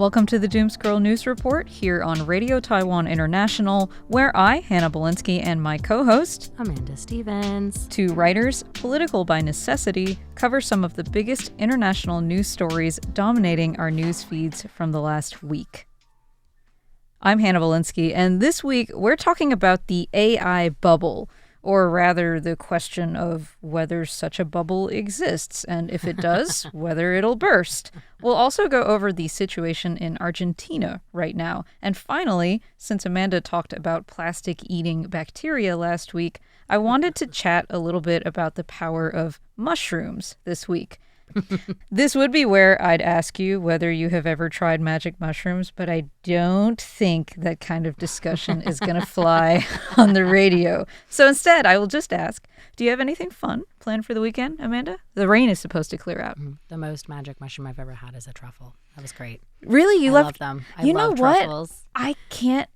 Welcome to the Doom Scroll News Report here on Radio Taiwan International, where I, Hanna Belinsky, and my co-host, Amanda Stevens, two writers, political by necessity, cover some of the biggest international news stories dominating our news feeds from the last week. I'm Hanna Belinsky, and this week we're talking about the AI bubble, or rather the question of whether such a bubble exists, and if it does, whether it'll burst. We'll also go over the situation in Argentina right now. And finally, since Amanda talked about plastic-eating bacteria last week, I wanted to chat a little bit about the power of mushrooms this week. This would be where I'd ask you whether you have ever tried magic mushrooms, but I don't think that kind of discussion is going to fly on the radio. So instead, I will just ask, do you have anything fun planned for the weekend, Amanda? The rain is supposed to clear out. The most magic mushroom I've ever had is a truffle. That was great. Really? I love them. I love truffles. I can't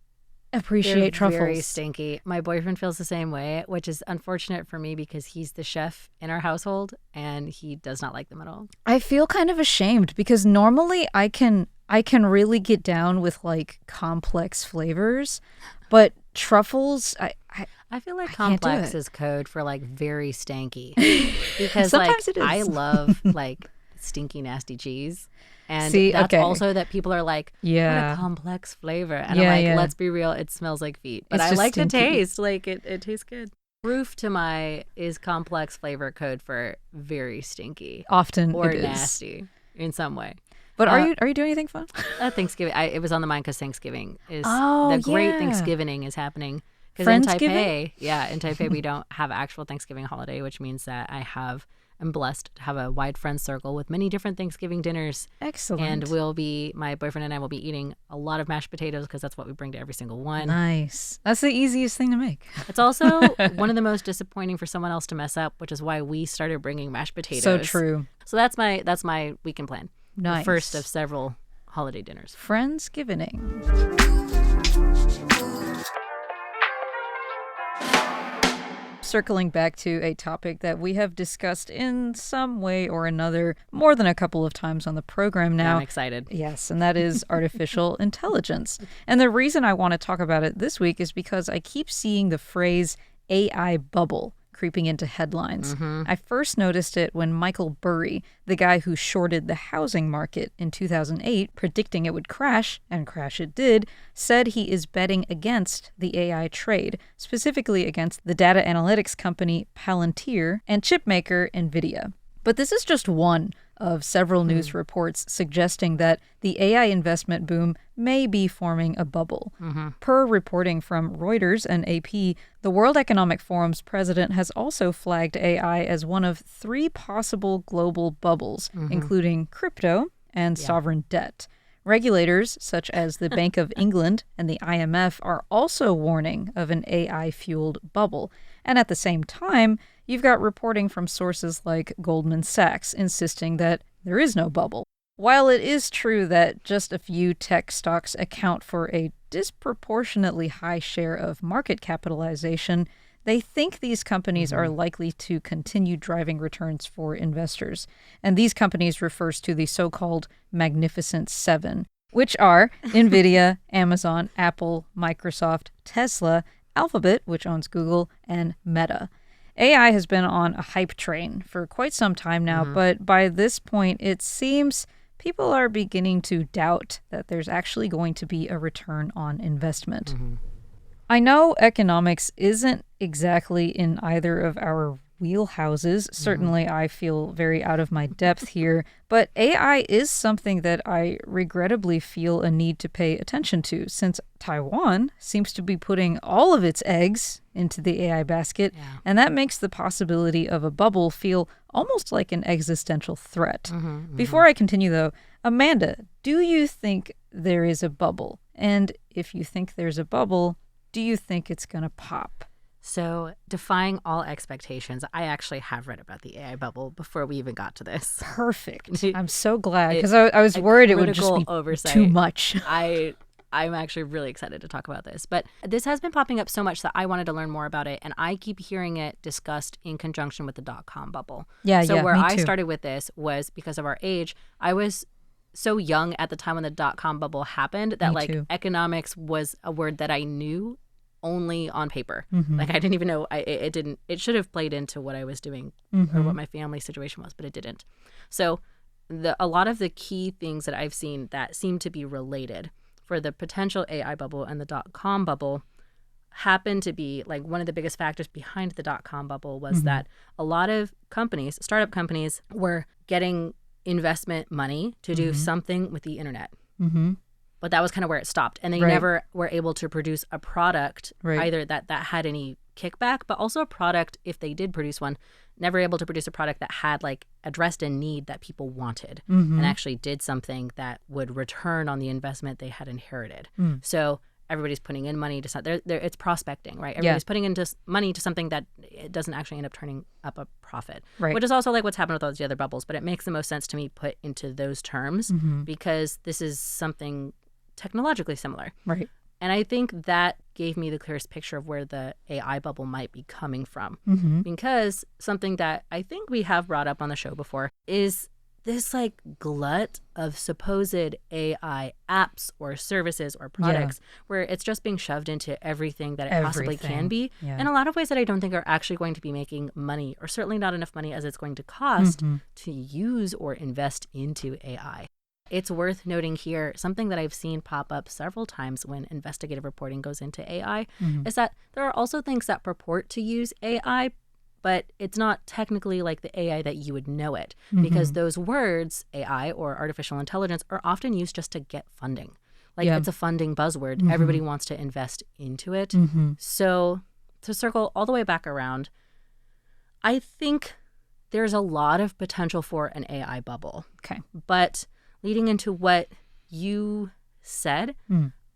appreciate truffles. Very stinky. My boyfriend feels the same way, which is unfortunate for me because he's the chef in our household and he does not like them at all. I feel kind of ashamed because normally I can really get down with like complex flavors, but truffles I feel like complex is code for like very stanky because sometimes like it is. I love like stinky nasty cheese. And See, that's okay. also that people are like, yeah, what a complex flavor. And I'm like, let's be real, it smells like feet. But it's I just like stinky. the taste. Like it tastes good. Proof to my is complex flavor code for very stinky. Often or it is. Nasty in some way. But are you doing anything fun? Thanksgiving. It was on the mind because Thanksgiving is the great Thanksgiving is happening. Because in Taipei, we don't have actual Thanksgiving holiday, which means that I'm blessed to have a wide friend circle with many different Thanksgiving dinners. Excellent. And my boyfriend and I will be eating a lot of mashed potatoes because that's what we bring to every single one. Nice. That's the easiest thing to make. It's also one of the most disappointing for someone else to mess up, which is why we started bringing mashed potatoes. So true. So that's my weekend plan. Nice. The first of several holiday dinners. Friendsgiving. Circling back to a topic that we have discussed in some way or another more than a couple of times on the program now. I'm excited. Yes, and that is artificial intelligence. And the reason I want to talk about it this week is because I keep seeing the phrase AI bubble creeping into headlines. I first noticed it when Michael Burry, the guy who shorted the housing market in 2008, predicting it would crash, and crash it did, said he is betting against the AI trade, specifically against the data analytics company Palantir and chipmaker NVIDIA. But this is just one of several news reports suggesting that the AI investment boom may be forming a bubble. Per reporting from Reuters and AP, the World Economic Forum's president has also flagged AI as one of three possible global bubbles, including crypto and sovereign debt. Regulators, such as the Bank of England and the IMF, are also warning of an AI-fueled bubble. And at the same time, you've got reporting from sources like Goldman Sachs insisting that there is no bubble. While it is true that just a few tech stocks account for a disproportionately high share of market capitalization, they think these companies are likely to continue driving returns for investors. And these companies refers to the so-called Magnificent Seven, which are NVIDIA, Amazon, Apple, Microsoft, Tesla, Alphabet, which owns Google, and Meta. AI has been on a hype train for quite some time now, but by this point, it seems people are beginning to doubt that there's actually going to be a return on investment. I know economics isn't exactly in either of our wheelhouses. Certainly, I feel very out of my depth here, but AI is something that I regrettably feel a need to pay attention to, since Taiwan seems to be putting all of its eggs into the AI basket, and that makes the possibility of a bubble feel almost like an existential threat. Before I continue, though, Amanda, do you think there is a bubble? And if you think there's a bubble, do you think it's going to pop? So, defying all expectations, I actually have read about the AI bubble before we even got to this. Perfect. I'm so glad, because I was worried it would just be oversight. Too much. I'm actually really excited to talk about this. But this has been popping up so much that I wanted to learn more about it, and I keep hearing it discussed in conjunction with the dot-com bubble. So where I started with this was because of our age. I was so young at the time when the dot-com bubble happened that Me too. economics was a word that I knew only on paper. Mm-hmm. I didn't even know it should have played into what I was doing or what my family situation was, but it didn't. So a lot of the key things that I've seen that seem to be related for the potential AI bubble and the dot-com bubble happen to be one of the biggest factors behind the dot-com bubble was that a lot of companies, startup companies, were getting investment money to do something with the internet. Mm-hmm. But that was kind of where it stopped. And they never were able to produce a product either that had any kickback, but also a product, if they did produce one, never able to produce a product that had addressed a need that people wanted and actually did something that would return on the investment they had inherited. So everybody's putting in money to something. It's prospecting, right? Everybody's putting into money to something that it doesn't actually end up turning up a profit, which is also what's happened with all the other bubbles. But it makes the most sense to me put into those terms because this is something technologically similar. Right. And I think that gave me the clearest picture of where the AI bubble might be coming from. Because something that I think we have brought up on the show before is this glut of supposed AI apps or services or products where it's just being shoved into everything that it possibly can be in a lot of ways that I don't think are actually going to be making money, or certainly not enough money as it's going to cost to use or invest into AI. It's worth noting here, something that I've seen pop up several times when investigative reporting goes into AI is that there are also things that purport to use AI, but it's not technically like the AI that you would know it, because those words, AI or artificial intelligence, are often used just to get funding. It's a funding buzzword. Everybody wants to invest into it. So to circle all the way back around, I think there's a lot of potential for an AI bubble. Okay. But leading into what you said,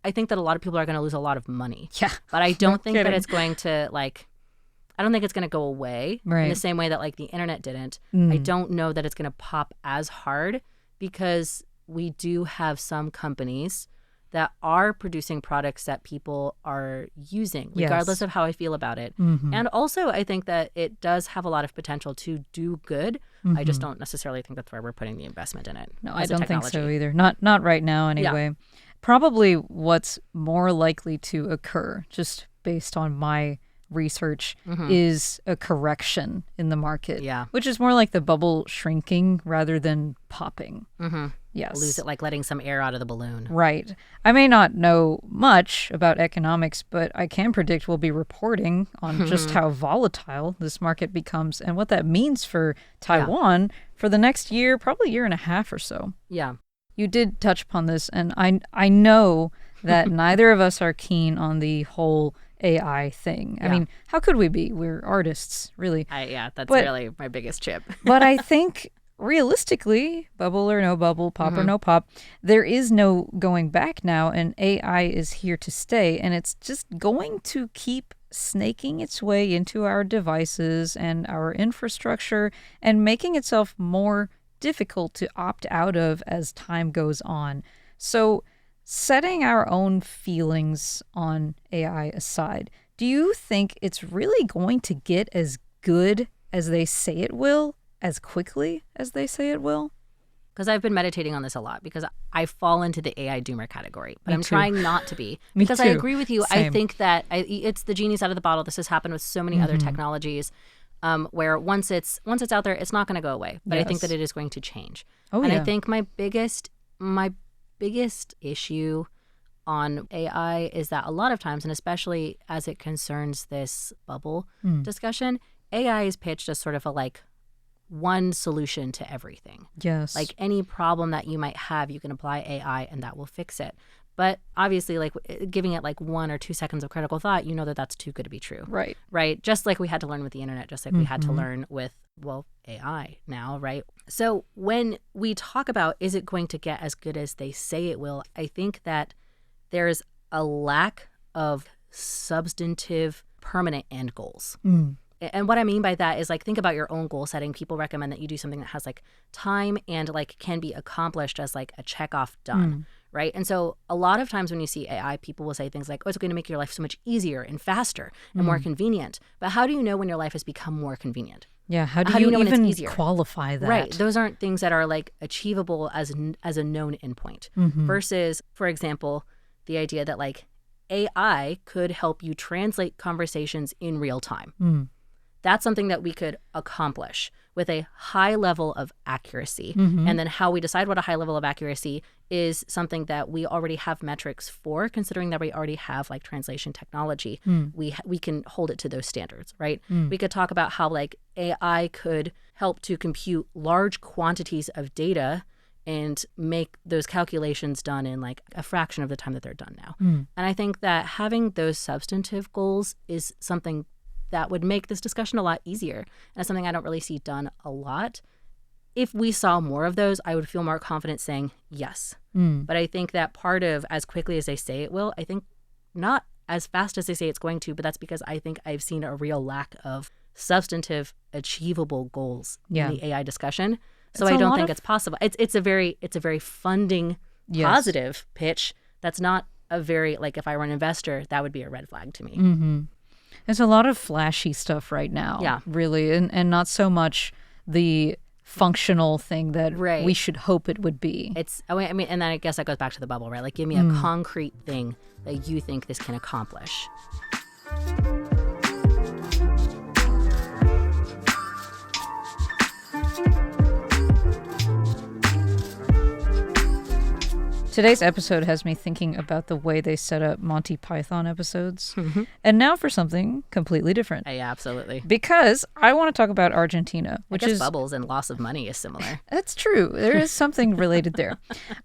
I think that a lot of people are going to lose a lot of money. Yeah. But I don't think that it's going to I don't think it's going to go away in the same way that the internet didn't. I don't know that it's going to pop as hard because we do have some companies that are producing products that people are using, regardless of how I feel about it. And also, I think that it does have a lot of potential to do good. I just don't necessarily think that's where we're putting the investment in it. No, I don't think so either. Not right now, anyway. Yeah. Probably what's more likely to occur, just based on my research, is a correction in the market, which is more like the bubble shrinking rather than popping. Yes. Lose it like letting some air out of the balloon. Right. I may not know much about economics, but I can predict we'll be reporting on just how volatile this market becomes and what that means for Taiwan for the next year, probably year and a half or so. Yeah. You did touch upon this, and I know that neither of us are keen on the whole AI thing. I mean, how could we be? We're artists, really. That's really my biggest chip. But I think realistically, bubble or no bubble, pop or no pop, there is no going back now, and AI is here to stay, and it's just going to keep snaking its way into our devices and our infrastructure and making itself more difficult to opt out of as time goes on. So, setting our own feelings on AI aside, do you think it's really going to get as good as they say it will, as quickly as they say it will? Because I've been meditating on this a lot because I fall into the AI doomer category, but I'm trying not to be. Because I agree with you. Same. I think that it's the genie's out of the bottle. This has happened with so many other technologies where once it's out there, it's not going to go away. But I think that it is going to change. I think my biggest issue on AI is that a lot of times, and especially as it concerns this bubble discussion, AI is pitched as sort of a one solution to everything. Yes. Any problem that you might have, you can apply AI and that will fix it. But obviously, giving it 1 or 2 seconds of critical thought, you know that that's too good to be true. Right. Right. Just like we had to learn with the internet, just like we had to learn with, AI now, right? So when we talk about, is it going to get as good as they say it will, I think that there's a lack of substantive permanent end goals. And what I mean by that is think about your own goal setting. People recommend that you do something that has time and can be accomplished as a check off done, right? And so a lot of times when you see AI, people will say things like, oh, it's going to make your life so much easier and faster and more convenient. But how do you know when your life has become more convenient? Yeah, how do you know when it's even easier? qualify that? Right. Those aren't things that are like achievable as a known endpoint. Versus, for example, the idea that like AI could help you translate conversations in real time. That's something that we could accomplish with a high level of accuracy. And then how we decide what a high level of accuracy is something that we already have metrics for, considering that we already have like translation technology. We can hold it to those standards, right? We could talk about how like AI could help to compute large quantities of data and make those calculations done in like a fraction of the time that they're done now. And I think that having those substantive goals is something that would make this discussion a lot easier. And it's something I don't really see done a lot. If we saw more of those, I would feel more confident saying yes. But I think that part of as quickly as they say it will, I think not as fast as they say it's going to, but that's because I think I've seen a real lack of substantive, achievable goals in the AI discussion. So I don't think it's possible. It's a very funding positive pitch. That's not a very, like if I were an investor, that would be a red flag to me. There's a lot of flashy stuff right now, really, and not so much the functional thing that we should hope it would be. I mean, and then I guess that goes back to the bubble, right? Like, give me a concrete thing that you think this can accomplish. Today's episode has me thinking about the way they set up Monty Python episodes. And now for something completely different. Yeah, absolutely. Because I want to talk about Argentina, which is bubbles and loss of money is similar. That's true. There is something related there.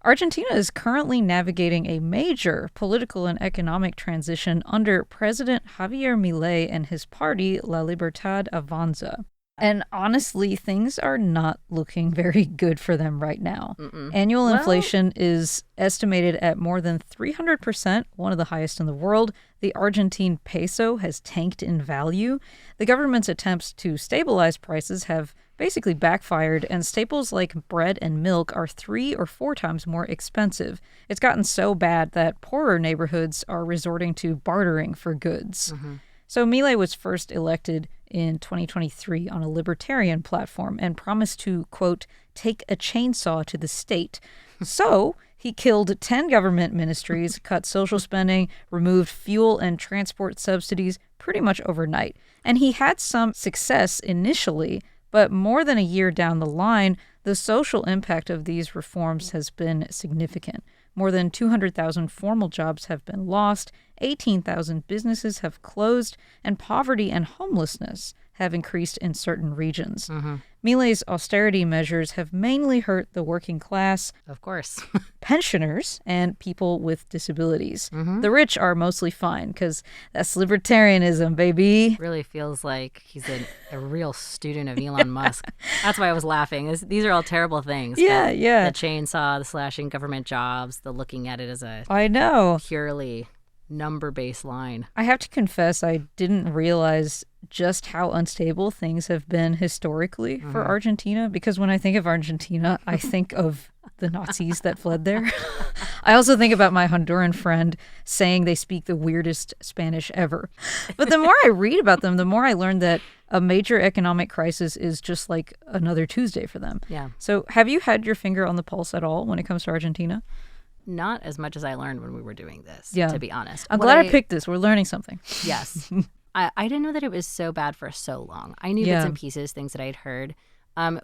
Argentina is currently navigating a major political and economic transition under President Javier Milei and his party La Libertad Avanza. And honestly, things are not looking very good for them right now. Annual inflation is estimated at more than 300%, one of the highest in the world. The Argentine peso has tanked in value. The government's attempts to stabilize prices have basically backfired, and staples like bread and milk are 3 or 4 times more expensive. It's gotten so bad that poorer neighborhoods are resorting to bartering for goods. So Milei was first elected in 2023 on a libertarian platform and promised to, quote, take a chainsaw to the state. So he killed 10 government ministries, cut social spending, removed fuel and transport subsidies pretty much overnight. And he had some success initially, but more than a year down the line, the social impact of these reforms has been significant. More than 200,000 formal jobs have been lost, 18,000 businesses have closed, and poverty and homelessness have increased in certain regions. Milei's austerity measures have mainly hurt the working class, of course, pensioners, and people with disabilities. The rich are mostly fine because that's libertarianism, baby. Really feels like he's a real student of Elon Musk. That's why I was laughing. These are all terrible things. Yeah. The chainsaw, the slashing government jobs, the looking at it as a purely number-based line. I have to confess, I didn't realize just how unstable things have been historically for Argentina, because when I think of Argentina, I think of the Nazis that fled there. I also think about my Honduran friend saying they speak the weirdest Spanish ever. But the more I read about them, the more I learn that a major economic crisis is just like another Tuesday for them. Yeah. So have you had your finger on the pulse at all when it comes to Argentina? Not as much as I learned when we were doing this, to be honest. I'm glad I picked this. We're learning something. Yes. I didn't know that it was so bad for so long. I knew bits and pieces, things that I'd heard.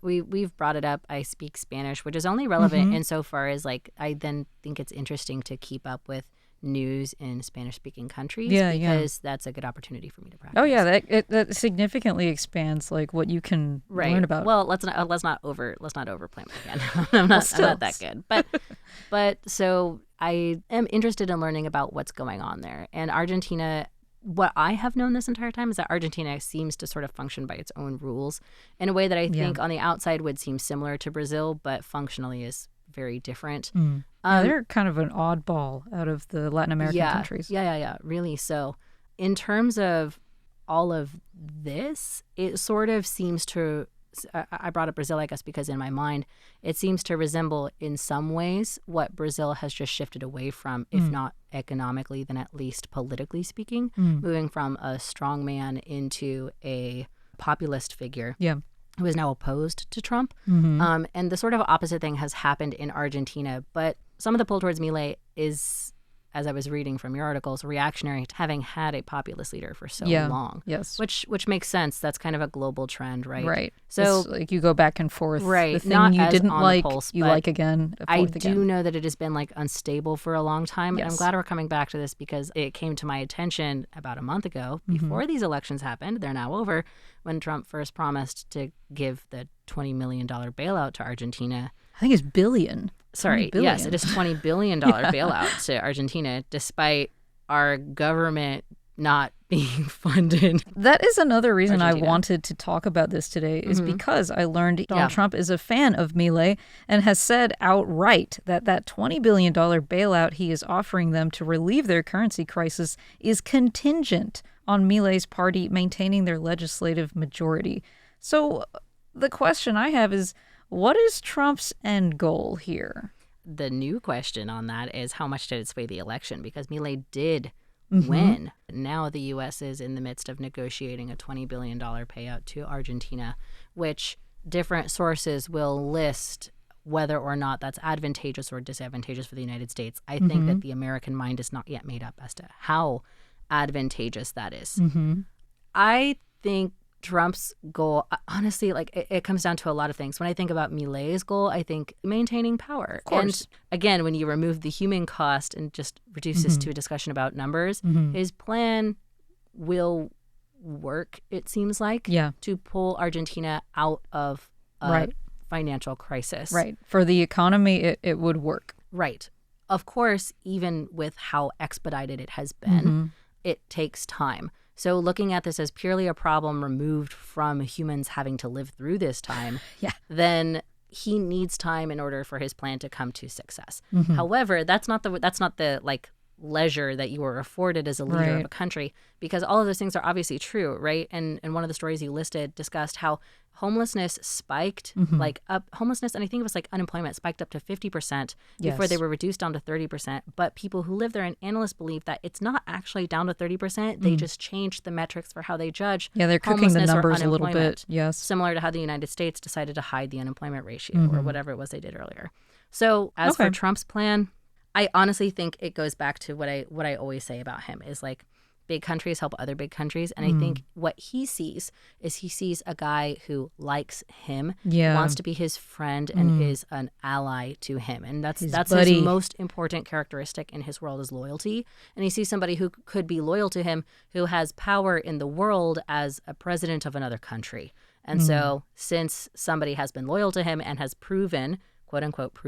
We've brought it up. I speak Spanish, which is only relevant insofar as like I then think it's interesting to keep up with news in Spanish-speaking countries because that's a good opportunity for me to practice. Oh yeah, that significantly expands like what you can learn about. Well, let's not overplay my hand. I'm not that good. But so I am interested in learning about what's going on there. And Argentina, what I have known this entire time is that Argentina seems to sort of function by its own rules in a way that I think on the outside would seem similar to Brazil, but functionally is very different. They're kind of an oddball out of the Latin American countries. Yeah, really. So in terms of all of this, it sort of seems to I brought up Brazil, I guess, because in my mind, it seems to resemble in some ways what Brazil has just shifted away from, if not economically, then at least politically speaking, moving from a strong man into a populist figure. Yeah. Who is now opposed to Trump. And the sort of opposite thing has happened in Argentina. But some of the pull towards Milei is, as I was reading from your articles, reactionary to having had a populist leader for so long. Yes. Which makes sense. That's kind of a global trend, right? Right. So it's like you go back and forth. Right. The thing Not you as didn't on like, the pulse, you but like again. I do know that it has been like unstable for a long time. Yes. And I'm glad we're coming back to this because it came to my attention about a month ago before these elections happened. They're now over, when Trump first promised to give the $20 million bailout to Argentina. I think it's billion. Sorry, yes, it is $20 billion bailout to Argentina, despite our government not being funded. That is another reason Argentina. I wanted to talk about this today, is because I learned Donald Trump is a fan of Milei and has said outright that that $20 billion bailout he is offering them to relieve their currency crisis is contingent on Milei's party maintaining their legislative majority. So the question I have is, what is Trump's end goal here? The new question on that is, how much did it sway the election? Because Milei did win. Now the U.S. is in the midst of negotiating a $20 billion payout to Argentina, which different sources will list whether or not that's advantageous or disadvantageous for the United States. I think that the American mind is not yet made up as to how advantageous that is. I think Trump's goal, honestly, like it comes down to a lot of things. When I think about Milei's goal, I think maintaining power. Of course. And again, when you remove the human cost and just reduce this to a discussion about numbers, his plan will work, it seems like, to pull Argentina out of a financial crisis. Right. For the economy, it would work. Right. Of course, even with how expedited it has been, it takes time. So looking at this as purely a problem removed from humans having to live through this time, then he needs time in order for his plan to come to success. However, that's not the like leisure that you were afforded as a leader of a country, because all of those things are obviously true, right? And one of the stories you listed discussed how homelessness spiked, homelessness, and I think it was like unemployment spiked up to 50% before they were reduced down to 30%. But people who live there, and analysts believe that it's not actually down to 30%. They just changed the metrics for how they judge. Yeah, they're cooking the numbers a little bit. Yes. Similar to how the United States decided to hide the unemployment ratio or whatever it was they did earlier. So as for Trump's plan, I honestly think it goes back to what I always say about him is like, big countries help other big countries. And I think what he sees is a guy who likes him, wants to be his friend, and is an ally to him. And that's his most important characteristic in his world is loyalty. And he sees somebody who could be loyal to him, who has power in the world as a president of another country. And so since somebody has been loyal to him and has proven, quote unquote,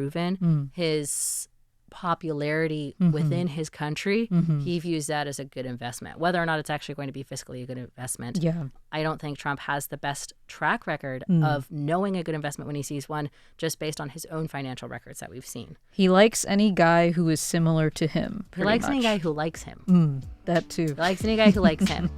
his popularity within his country, he views that as a good investment. Whether or not it's actually going to be fiscally a good investment, I don't think Trump has the best track record of knowing a good investment when he sees one, just based on his own financial records that we've seen. He likes any guy who is similar to him. He likes any guy who likes him. That too. He likes any guy who likes him.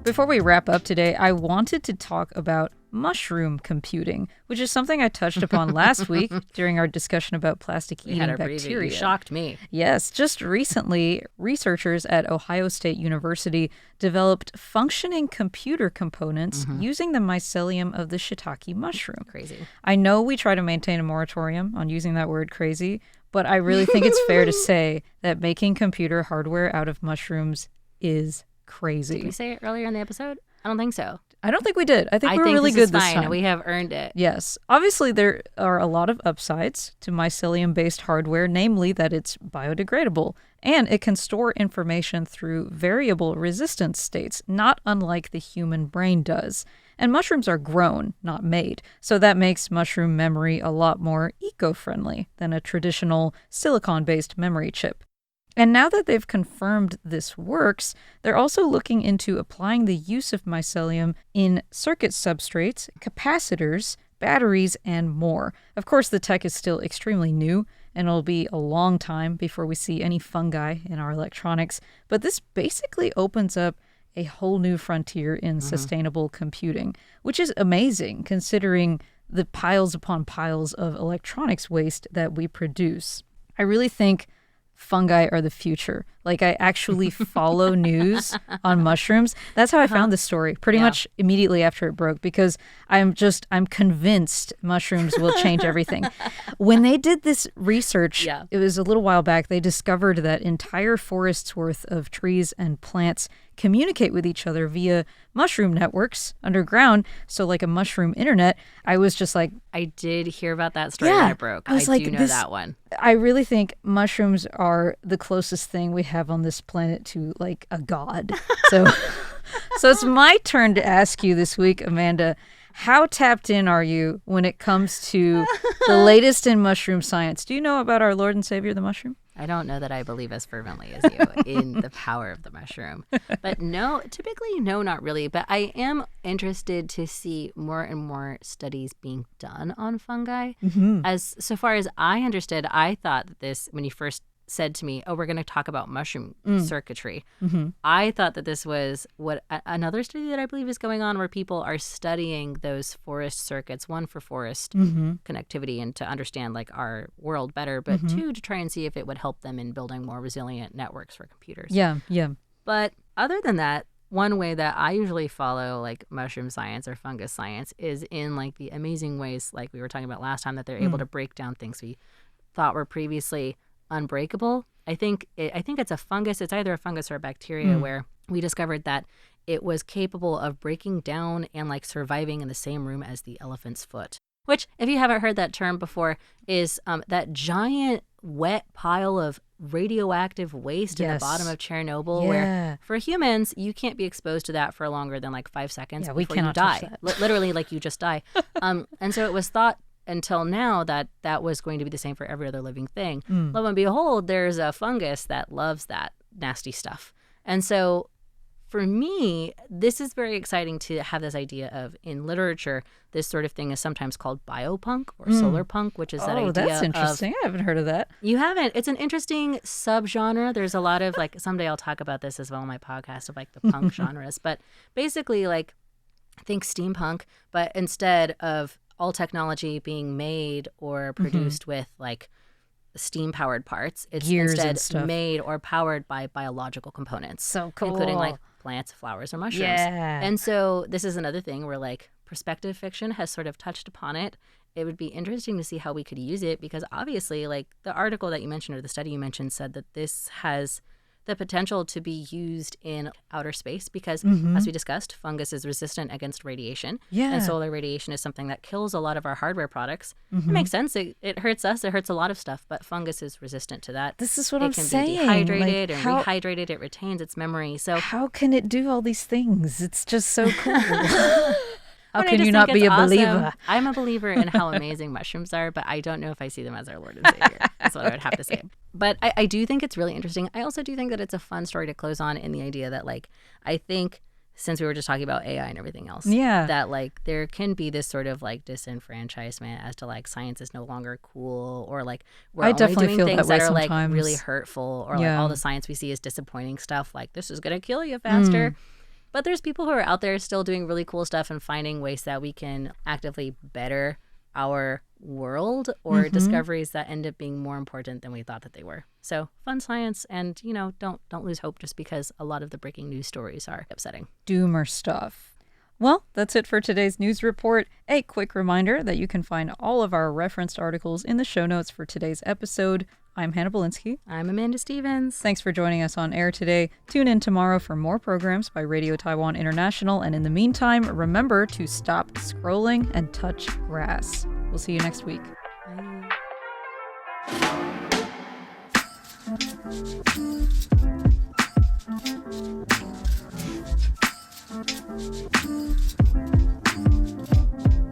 Before we wrap up today, I wanted to talk about mushroom computing, which is something I touched upon last week during our discussion about plastic-eating bacteria. You shocked me. Yes, just recently, researchers at Ohio State University developed functioning computer components using the mycelium of the shiitake mushroom. Crazy. I know we try to maintain a moratorium on using that word crazy, but I really think it's fair to say that making computer hardware out of mushrooms is crazy. Did we say it earlier in the episode? I don't think so. I don't think we did. I think we were really good this time. We have earned it. Yes. Obviously, there are a lot of upsides to mycelium-based hardware, namely that it's biodegradable, and it can store information through variable resistance states, not unlike the human brain does. And mushrooms are grown, not made, so that makes mushroom memory a lot more eco-friendly than a traditional silicon-based memory chip. And now that they've confirmed this works, they're also looking into applying the use of mycelium in circuit substrates, capacitors, batteries, and more. Of course, the tech is still extremely new, and it'll be a long time before we see any fungi in our electronics. But this basically opens up a whole new frontier in sustainable computing, which is amazing considering the piles upon piles of electronics waste that we produce. I really think fungi are the future. Like, I actually follow news on mushrooms. That's how I found this story pretty much immediately after it broke, because I'm convinced mushrooms will change everything. When they did this research, it was a little while back, they discovered that entire forests worth of trees and plants communicate with each other via mushroom networks underground. So like a mushroom internet. I was just like, I did hear about that story when it broke. I do know that one. I really think mushrooms are the closest thing we have on this planet to like a god. So it's my turn to ask you this week, Amanda, how tapped in are you when it comes to the latest in mushroom science? Do you know about our Lord and Savior, the mushroom? I don't know that I believe as fervently as you in the power of the mushroom. But no, typically, no, not really. But I am interested to see more and more studies being done on fungi. As so far as I understood, I thought that this, when you first said to me, oh, we're going to talk about mushroom circuitry. I thought that this was what another study that I believe is going on, where people are studying those forest circuits, one for forest connectivity and to understand like our world better, but two, to try and see if it would help them in building more resilient networks for computers. Yeah. But other than that, one way that I usually follow like mushroom science or fungus science is in like the amazing ways, like we were talking about last time, that they're able to break down things we thought were previously unbreakable. I think it's a fungus. It's either a fungus or a bacteria where we discovered that it was capable of breaking down and like surviving in the same room as the elephant's foot. Which, if you haven't heard that term before, is that giant wet pile of radioactive waste in the bottom of Chernobyl, where for humans, you can't be exposed to that for longer than like 5 seconds before you die. Literally, like you just die. And so it was thought until now that was going to be the same for every other living thing. Lo and behold, there's a fungus that loves that nasty stuff. And so for me, this is very exciting to have this idea of, in literature, this sort of thing is sometimes called biopunk or solar punk, which is that idea of... Oh, that's interesting. I haven't heard of that. You haven't? It's an interesting subgenre. There's a lot of, like, someday I'll talk about this as well on my podcast of, like, the punk genres. But basically, like, think steampunk, but instead of all technology being made or produced with like steam-powered parts, it's gears instead made or powered by biological components. So cool. Including like plants, flowers, or mushrooms. Yeah. And so this is another thing where like perspective fiction has sort of touched upon it. It would be interesting to see how we could use it, because obviously like the article that you mentioned or the study you mentioned said that this has the potential to be used in outer space because, as we discussed, fungus is resistant against radiation. Yeah. And solar radiation is something that kills a lot of our hardware products. It makes sense. It hurts us. It hurts a lot of stuff. But fungus is resistant to that. This is what I'm saying. It can be dehydrated and rehydrated. It retains its memory. So how can it do all these things? It's just so cool. How can you not be a believer? I'm a believer in how amazing mushrooms are, but I don't know if I see them as our Lord and Savior. That's what I would have to say. But I do think it's really interesting. I also do think that it's a fun story to close on, in the idea that, like, I think since we were just talking about AI and everything else, that, like, there can be this sort of, like, disenfranchisement as to, like, science is no longer cool, or, like, we're only doing things that are, like, really hurtful, or, like, all the science we see is disappointing stuff, like, this is going to kill you faster. But there's people who are out there still doing really cool stuff and finding ways that we can actively better our world, or discoveries that end up being more important than we thought that they were. So fun science, and, you know, don't lose hope just because a lot of the breaking news stories are upsetting. Doomer stuff. Well, that's it for today's news report. A quick reminder that you can find all of our referenced articles in the show notes for today's episode. I'm Hannah Belinsky. I'm Amanda Stevens. Thanks for joining us on air today. Tune in tomorrow for more programs by Radio Taiwan International. And in the meantime, remember to stop scrolling and touch grass. We'll see you next week. Bye.